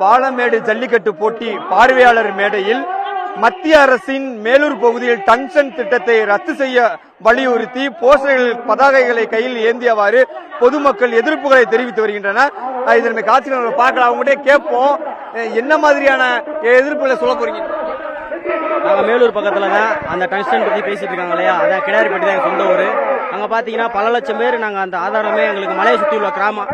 பாலமேடு ஜல்லிக்கட்டு போட்டி பார்வையாளர் மேடையில் மத்திய அரசின் மேலூர் பகுதியில் டங்ஷன் திட்டத்தை ரத்து செய்ய வலியுறுத்தி போஸ்டர்கள் பதாகைகளை கையில் ஏந்தியவாறு பொதுமக்கள் எதிர்ப்புகளை தெரிவித்து வருகின்றனர். இதனை காட்சிகள் பார்க்கலாம், அவங்ககிட்ட கேட்போம் என்ன மாதிரியான எதிர்ப்புகளை சொல்ல போறீங்க. நாங்க மேலூர் பக்கத்துல தான் அந்த டங்ஸ்டன் பத்தி பேசிட்டு இருக்காங்க இல்லையா, அதான் கிடாரிப்பட்டி தான் எங்க சொந்த ஊர். அங்க பாத்தீங்கன்னா பல லட்சம் பேர் நாங்க அந்த ஆதாரமே எங்களுக்கு மலையை சுத்தி உள்ள கிராமம்,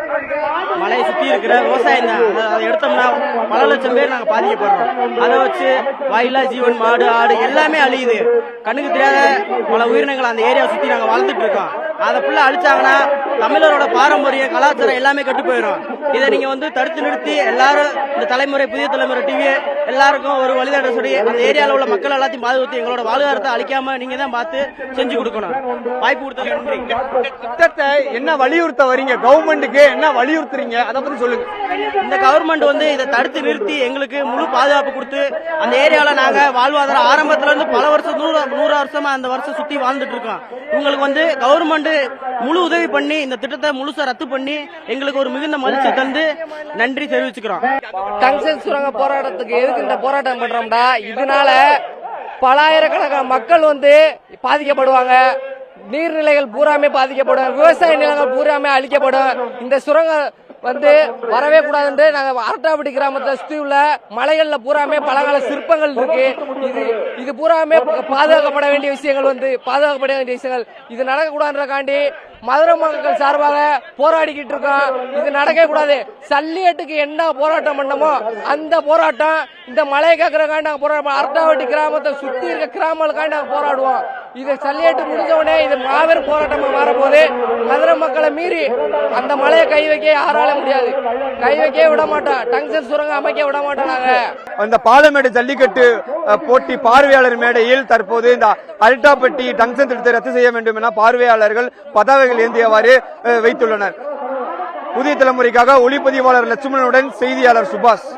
மலையை சுத்தி இருக்கிற விவசாயம் தான். அதை எடுத்தோம்னா பல லட்சம் பேர் நாங்க பாதிக்கப்படுறோம். அதை வச்சு வாயிலா ஜீவன், மாடு, ஆடு எல்லாமே அழியுது. கண்ணுக்கு தெரியாத பல உயிரினங்கள் அந்த ஏரியா சுத்தி நாங்க வாழ்ந்துட்டு இருக்கோம். அதை ஃபுல்லா அழிச்சாங்கன்னா தமிழரோட பாரம்பரிய கலாச்சாரம் எல்லாமே கெட்டு போயிடும். இதை நீங்க தடுத்து நிறுத்தி எல்லாரும் இந்த தலைமுறை, புதிய தலைமுறை டிவி எல்லாருக்கும் ஒரு வழிகாட்ட சொல்லி அந்த ஏரியாவில் உள்ள மக்கள் எல்லாத்தையும் பாதுகாத்து எங்களோட வாழ்வாதாரத்தை அழிக்காம நீங்க தான் பார்த்து செஞ்சு கொடுக்கணும். வாய்ப்பு கொடுத்த நன்றி. திட்டத்தை என்ன வலியுறுத்த வரீங்க, கவர்மெண்ட்டுக்கு என்ன வலியுறுத்துறீங்க, அதை பத்தி சொல்லுங்க. இந்த கவர்மெண்ட் இதை தடுத்து நிறுத்தி எங்களுக்கு முழு பாதுகாப்பு கொடுத்து அந்த ஏரியாவில் நாங்க வாழ்வாதாரம் ஆரம்பத்துல இருந்து பல வருஷம் 100 வருஷமா அந்த வருஷம் சுத்தி வாழ்ந்துட்டு இருக்கோம். உங்களுக்கு கவர்மெண்ட் முழு உதவி பண்ணி இந்த திட்டத்தை முழுசா ரத்து பண்ணி எங்களுக்கு ஒரு மிகுந்த மகிழ்ச்சி தந்து நன்றி தெரிவிச்சுக்கிறோம். டங்ஷன் சுரங்க போராட்டத்துக்கு எதுக்கு இந்த போராட்டம் பண்றோம்டா, இதனால பல ஆயிரக்கணக்கான மக்கள் பாதிக்கப்படுவாங்க. நீர்நிலைகள் பூராமே பாதிக்கப்படும், விவசாய நிலங்கள் பூராமே அழிக்கப்படும். இந்த சுரங்க வரவே கூடாதுன்னு நாங்க அரட்டாப்பட்டி கிராமத்தை சுத்தி உள்ள மலைகள்ல பூராமே பலகால சிற்பங்கள் இருக்கு. இது பூராமே பாதுகாக்கப்பட வேண்டிய விஷயங்கள். இது நடக்க கூடாதுன்றக்காண்டி மதுரை மக்கள் சார்பாக போராடிக்கிட்டு இருக்கோம். இது நடக்க கூடாது. சல்லியட்டுக்கு என்ன போராட்டம் பண்ணமோ அந்த போராட்டம் இந்த மலையை கேட்கறக்காண்டி நாங்க போராட்டம், அரட்டாப்பட்டி கிராமத்தை சுத்தி இருக்க கிராமங்களுக்காண்டி நாங்க போராடுவோம். இது சல்லியட்டு முடிஞ்ச உடனே இது மாபெரும் போராட்டமா மாறப்போது. மதுரை மக்களை மீறி அந்த மலையை கை வைக்க யாரால முடியாது, கை வைக்க விட மாட்டோம். டங்ஷன் சுரங்க அமைக்க விட மாட்டோம். நாங்க அந்த பாலமேடு ஜல்லிக்கட்டு போட்டி பார்வையாளர் மேடையில் தற்போது இந்த அரட்டாப்பட்டி டங்ஷன் திட்டத்தை ரத்து செய்ய வேண்டும் என பார்வையாளர்கள் பதாகைகள் ஏந்தியவாறு வைத்துள்ளனர். புதிய தலைமுறைக்காக ஒளிப்பதிவாளர் லட்சுமணனுடன் செய்தியாளர் சுபாஷ்.